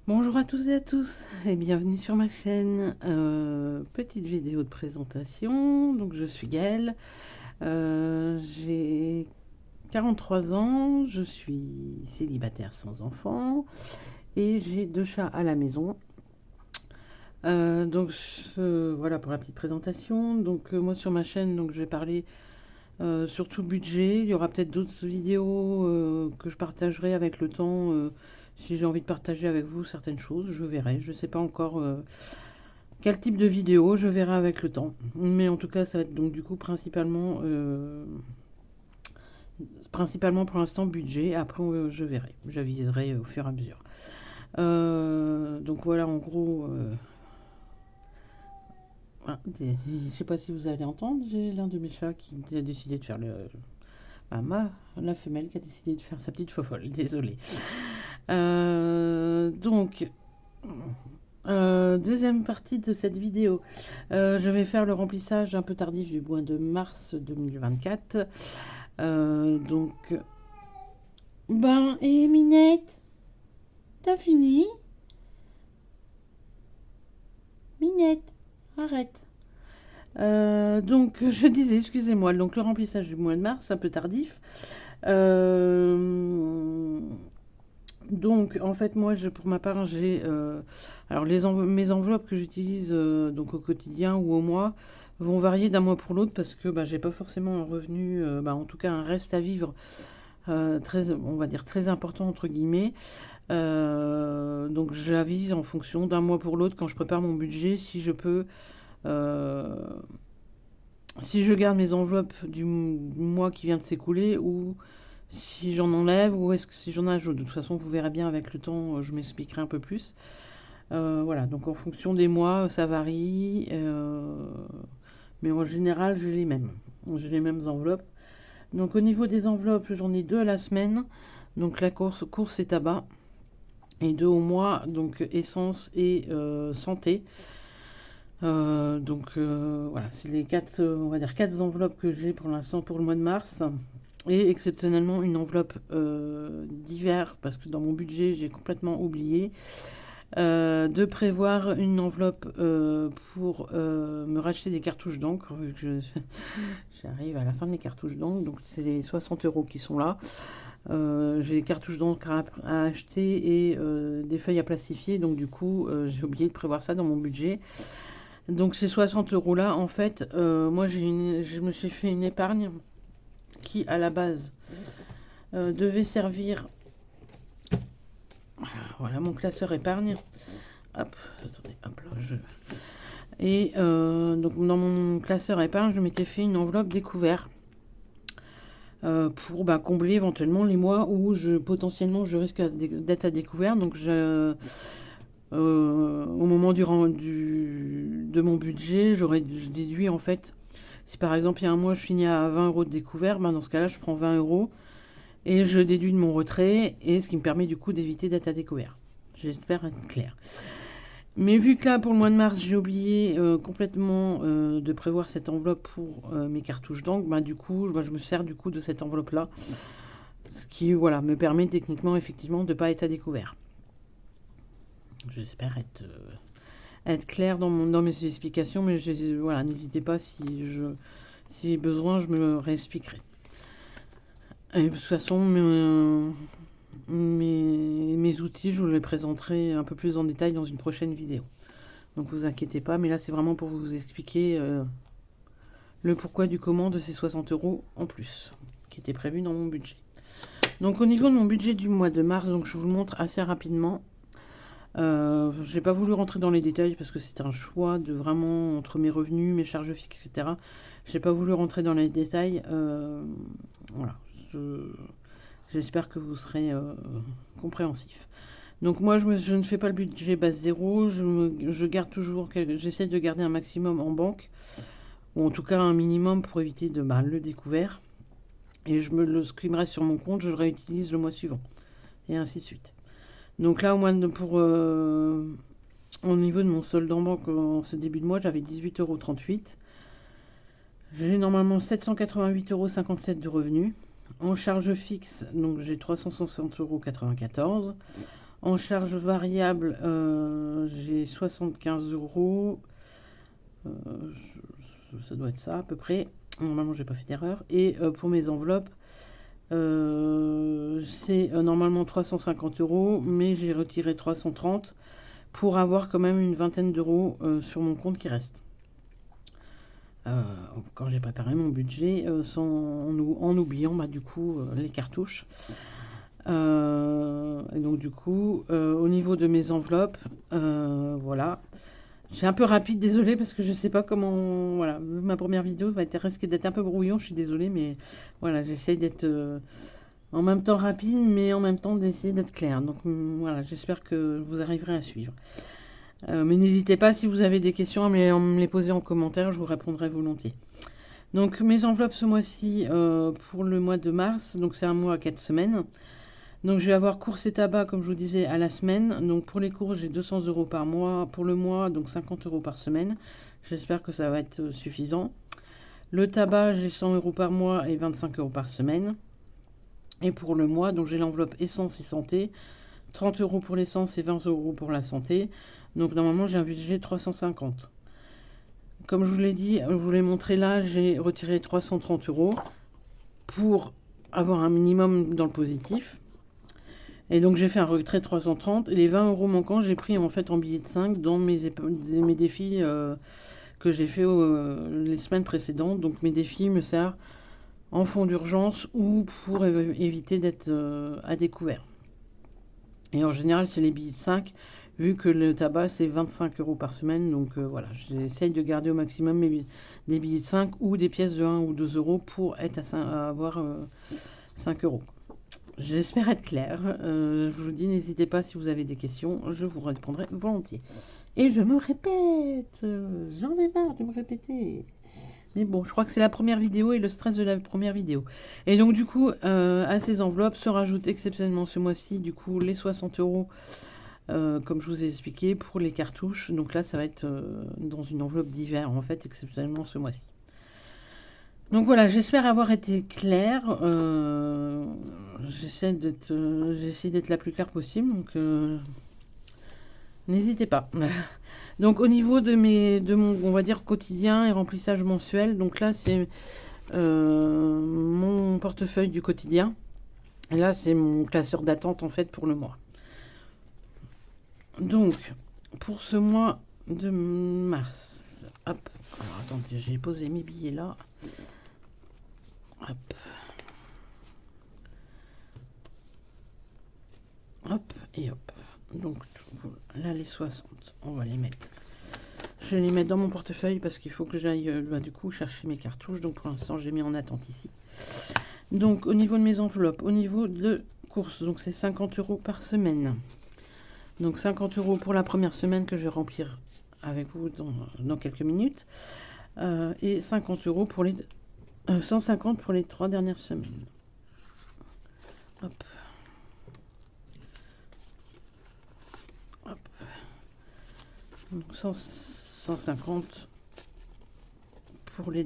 Bonjour à tous et à tous et bienvenue sur ma chaîne. Petite vidéo de présentation. Donc je suis Gaëlle, j'ai 43 ans, je suis célibataire sans enfant et j'ai 2 chats à la maison. Voilà pour la petite présentation. Moi sur ma chaîne, je vais parler surtout budget. Il y aura peut-être d'autres vidéos que je partagerai avec le temps. Si j'ai envie de partager avec vous certaines choses, je verrai. Je ne sais pas encore quel type de vidéo, je verrai avec le temps. Mais en tout cas, ça va être donc du coup principalement pour l'instant budget. Après, je verrai. J'aviserai au fur et à mesure. Donc voilà, en gros. Je sais pas si vous allez entendre, j'ai l'un de mes chats qui a décidé de faire la femelle qui a décidé de faire sa petite fofolle, désolée. Donc, deuxième partie de cette vidéo. Je vais faire le remplissage un peu tardif du mois de mars 2024. Donc, et Minette, t'as fini? Minette, arrête. Je disais, excusez-moi, donc le remplissage du mois de mars, un peu tardif. Euh, en fait, moi, pour ma part, j'ai alors mes enveloppes que j'utilise donc au quotidien ou au mois vont varier d'un mois pour l'autre parce que j'ai pas forcément un revenu, en tout cas un reste à vivre très, on va dire très important entre guillemets. Donc, j'avise en fonction d'un mois pour l'autre quand je prépare mon budget si je peux, euh, si je garde mes enveloppes du mois qui vient de s'écouler ou si j'en enlève ou est-ce que si j'en ajoute. De toute façon, vous verrez bien avec le temps, je m'expliquerai un peu plus. Voilà, donc en fonction des mois, ça varie. Mais en général, j'ai les mêmes. J'ai les mêmes enveloppes. Donc au niveau des enveloppes, j'en ai deux à la semaine. Donc la course et tabac. Et deux au mois, donc essence et santé. Voilà, c'est les quatre, on va dire quatre enveloppes que j'ai pour l'instant pour le mois de mars. Et exceptionnellement une enveloppe d'hiver, parce que dans mon budget, j'ai complètement oublié de prévoir une enveloppe pour me racheter des cartouches d'encre, vu que j'arrive à la fin de mes cartouches d'encre, donc c'est les 60 euros qui sont là. J'ai des cartouches d'encre à acheter et des feuilles à plastifier, donc du coup j'ai oublié de prévoir ça dans mon budget. Donc ces 60 euros là, en fait, moi je me suis fait une épargne qui à la base devait servir. Voilà mon classeur épargne. Hop, attendez, hop là, Et donc dans mon classeur épargne, je m'étais fait une enveloppe découvert pour combler éventuellement les mois où potentiellement je risque d'être à découvert. Au moment de mon budget, je déduis en fait. Si par exemple il y a un mois je finis à 20 euros de découvert, dans ce cas-là je prends 20 euros et je déduis de mon retrait, et ce qui me permet du coup d'éviter d'être à découvert. J'espère être clair. Mais vu que là, pour le mois de mars, j'ai oublié complètement de prévoir cette enveloppe pour mes cartouches d'encre, du coup, je me sers du coup de cette enveloppe-là. Ce qui, voilà, me permet techniquement, effectivement, de ne pas être à découvert. J'espère être clair dans mes explications, mais voilà, n'hésitez pas si besoin, je me réexpliquerai. Et de toute façon, mes outils, je vous les présenterai un peu plus en détail dans une prochaine vidéo. Donc vous inquiétez pas, mais là c'est vraiment pour vous expliquer le pourquoi du comment de ces 60 euros en plus, qui était prévu dans mon budget. Donc au niveau de mon budget du mois de mars, donc je vous le montre assez rapidement. J'ai pas voulu rentrer dans les détails parce que c'est un choix de vraiment entre mes revenus, mes charges fixes, etc. J'ai pas voulu rentrer dans les détails. Voilà, j'espère que vous serez compréhensif. Donc moi, je ne fais pas le budget base zéro, je garde toujours, j'essaie de garder un maximum en banque, ou en tout cas un minimum pour éviter le découvert. Et ce qui me reste sur mon compte, je le réutilise le mois suivant. Et ainsi de suite. Donc là, au niveau de mon solde en banque en ce début de mois, j'avais 18,38 €. J'ai normalement 788,57 € de revenus. En charge fixe, donc j'ai 360,94 €. En charge variable, j'ai 75 euros. Ça doit être ça à peu près. Normalement, j'ai pas fait d'erreur. Et pour mes enveloppes, c'est normalement 350 euros, mais j'ai retiré 330 pour avoir quand même une vingtaine d'euros sur mon compte qui reste. Quand j'ai préparé mon budget, en oubliant du coup les cartouches. Et donc du coup, au niveau de mes enveloppes, voilà. J'ai un peu rapide, désolée, parce que je sais pas comment. Voilà, ma première vidéo va être risquée d'être un peu brouillon, je suis désolée, mais voilà, j'essaye d'être en même temps rapide, mais en même temps d'essayer d'être claire. Donc voilà, j'espère que vous arriverez à suivre. Mais n'hésitez pas, si vous avez des questions, à me les poser en commentaire, je vous répondrai volontiers. Donc mes enveloppes ce mois-ci, pour le mois de mars, donc c'est un mois à 4 semaines. Donc je vais avoir courses et tabac, comme je vous disais, à la semaine. Donc pour les courses, j'ai 200 euros par mois. Pour le mois, donc 50 euros par semaine. J'espère que ça va être suffisant. Le tabac, j'ai 100 euros par mois et 25 euros par semaine. Et pour le mois, donc j'ai l'enveloppe essence et santé. 30 euros pour l'essence et 20 euros pour la santé. Donc normalement, j'ai un budget de 350. Comme je vous l'ai dit, je vous l'ai montré là, j'ai retiré 330 euros pour avoir un minimum dans le positif. Et donc j'ai fait un retrait de 330. Et les 20 euros manquants, j'ai pris en fait en billets de 5 dans mes défis que j'ai fait les semaines précédentes. Donc mes défis me servent en fond d'urgence ou pour éviter d'être à découvert. Et en général, c'est les billets de 5, vu que le tabac, c'est 25 euros par semaine. Donc voilà, j'essaye de garder au maximum des billets de 5 ou des pièces de 1 ou 2 euros pour être à avoir 5 euros. J'espère être claire. Je vous dis, n'hésitez pas si vous avez des questions, je vous répondrai volontiers. Et je me répète, j'en ai marre de me répéter. Mais bon, je crois que c'est la première vidéo et le stress de la première vidéo. Et donc du coup, à ces enveloppes se rajoutent exceptionnellement ce mois-ci, du coup, les 60 euros, comme je vous ai expliqué, pour les cartouches. Donc là, ça va être dans une enveloppe d'hiver, en fait, exceptionnellement ce mois-ci. Donc voilà, j'espère avoir été claire. J'essaie d'être la plus claire possible. Donc n'hésitez pas. Donc au niveau de mon, on va dire, quotidien et remplissage mensuel. Donc là, c'est mon portefeuille du quotidien. Et là, c'est mon classeur d'attente en fait pour le mois. Donc pour ce mois de mars. Hop. Alors attendez, j'ai posé mes billets là. Hop. Hop et hop. Donc là, les 60, on va les mettre. Je vais les mettre dans mon portefeuille parce qu'il faut que j'aille du coup chercher mes cartouches. Donc pour l'instant, j'ai mis en attente ici. Donc au niveau de mes enveloppes, au niveau de courses, donc c'est 50 euros par semaine. Donc 50 euros pour la première semaine que je vais remplir avec vous dans quelques minutes. Et 50 euros pour les 150 pour les 3 dernières semaines. Hop. Hop. Donc 150 pour les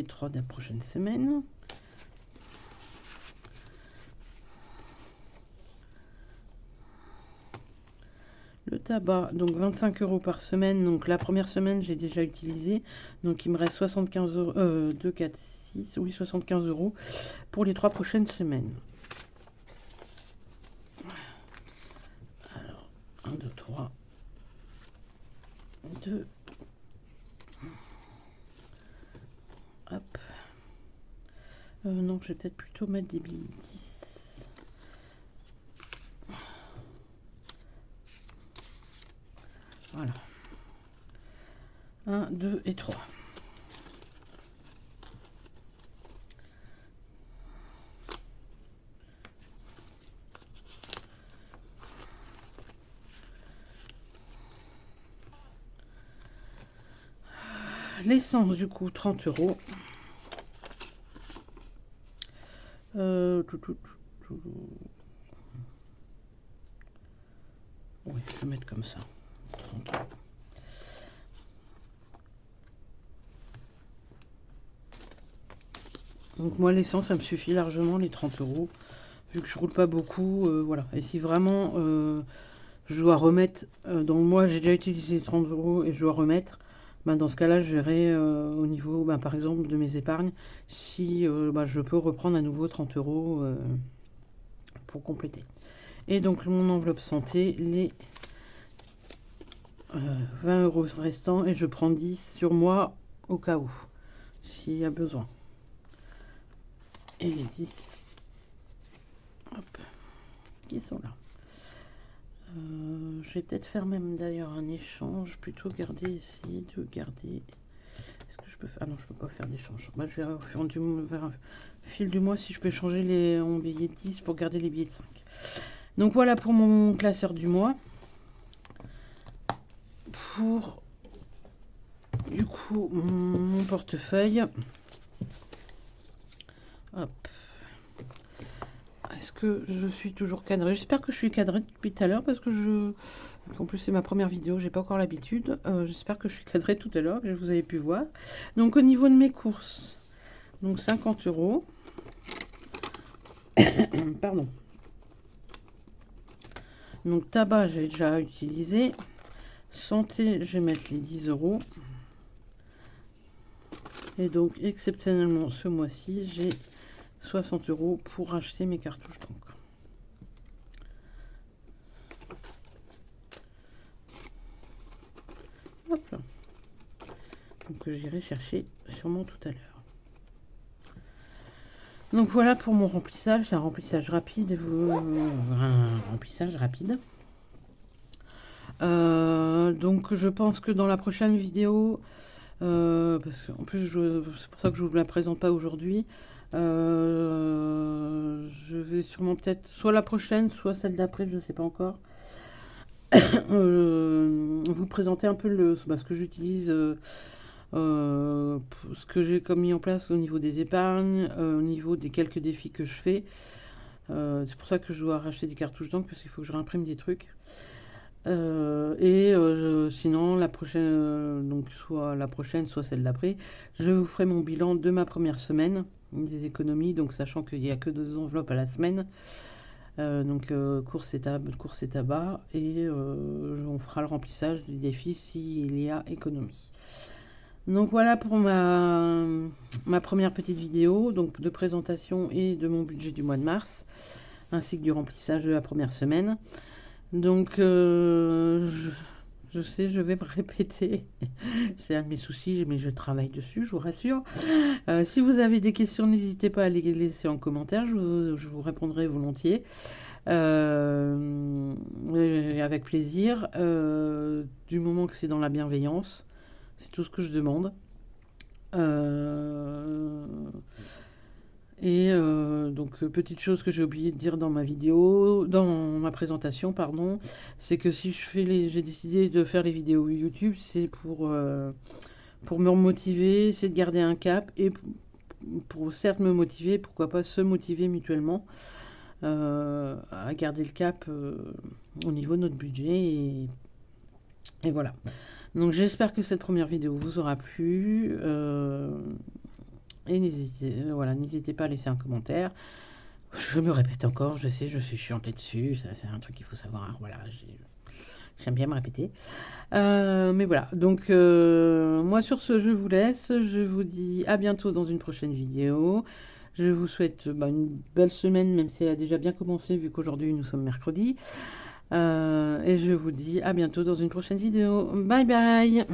3 prochaines semaines. Le tabac, donc 25 euros par semaine. Donc la première semaine, j'ai déjà utilisé. Donc il me reste 75 euros. 2, 4, 6, oui, 75 euros pour les 3 prochaines semaines. Alors, 1, 2, 3. 2. Hop. Non, je vais peut-être plutôt mettre des billets 10. Voilà. 1, 2 et 3. L'essence, du coup, 30 euros. Oui, je vais mettre comme ça. 30 euros. Donc moi, l'essence, ça me suffit largement, les 30 euros. vu que je roule pas beaucoup, voilà. Et si vraiment je dois remettre, dans le mois, j'ai déjà utilisé 30 euros et je dois remettre, ben dans ce cas-là, je verrai au niveau, ben, par exemple, de mes épargnes, si ben, je peux reprendre à nouveau 30 euros pour compléter. Et donc, mon enveloppe santé, les 20 euros restants, et je prends 10 sur moi au cas où, s'il y a besoin. Et les 10, hop, qui sont là. Je vais peut-être faire même d'ailleurs un échange, plutôt garder ici, de garder. Est-ce que je peux faire... Ah non, je peux pas faire d'échange. Bah, je vais vers un fil du mois si je peux changer les en billets de 10 pour garder les billets de 5. Donc voilà pour mon classeur du mois. Pour du coup mon portefeuille. Hop. Est-ce que je suis toujours cadrée? J'espère que je suis cadrée depuis tout à l'heure parce que en plus c'est ma première vidéo, j'ai pas encore l'habitude. J'espère que je suis cadrée tout à l'heure, que vous avez pu voir. Donc au niveau de mes courses, donc 50 euros. Pardon. Donc tabac, j'ai déjà utilisé. Santé, je vais mettre les 10 euros. Et donc exceptionnellement ce mois-ci, j'ai 60 euros pour acheter mes cartouches d'encre. Hop là. Donc j'irai chercher sûrement tout à l'heure. Donc voilà pour mon remplissage, c'est un remplissage rapide. Donc je pense que dans la prochaine vidéo, parce qu'en plus c'est pour ça que je ne vous la présente pas aujourd'hui, je vais sûrement peut-être soit la prochaine, soit celle d'après, je ne sais pas encore, vous présenter un peu ce que j'utilise, ce que j'ai comme mis en place au niveau des épargnes, au niveau des quelques défis que je fais. C'est pour ça que je dois racheter des cartouches d'encre parce qu'il faut que je réimprime des trucs. Sinon la prochaine, donc soit la prochaine, soit celle d'après, je vous ferai mon bilan de ma première semaine des économies, donc sachant qu'il n'y a que 2 enveloppes à la semaine. Courses et tabac, et on fera le remplissage du défi s'il y a économie. Donc voilà pour ma première petite vidéo donc de présentation et de mon budget du mois de mars, ainsi que du remplissage de la première semaine. Donc je sais, je vais me répéter, c'est un de mes soucis, mais je travaille dessus, je vous rassure. Si vous avez des questions, n'hésitez pas à les laisser en commentaire, je vous répondrai volontiers. Avec plaisir, du moment que c'est dans la bienveillance, c'est tout ce que je demande. Donc petite chose que j'ai oublié de dire dans ma vidéo, dans ma présentation, pardon, c'est que si j'ai décidé de faire les vidéos YouTube, c'est pour me motiver, c'est de garder un cap et pour certes me motiver, pourquoi pas se motiver mutuellement à garder le cap au niveau de notre budget et voilà. Donc j'espère que cette première vidéo vous aura plu. Et n'hésitez pas à laisser un commentaire. Je me répète encore, je sais, je suis chiante là-dessus, ça c'est un truc qu'il faut savoir. Voilà, j'aime bien me répéter. Mais voilà, donc moi sur ce, je vous laisse. Je vous dis à bientôt dans une prochaine vidéo. Je vous souhaite une belle semaine, même si elle a déjà bien commencé, vu qu'aujourd'hui nous sommes mercredi. Et je vous dis à bientôt dans une prochaine vidéo. Bye bye!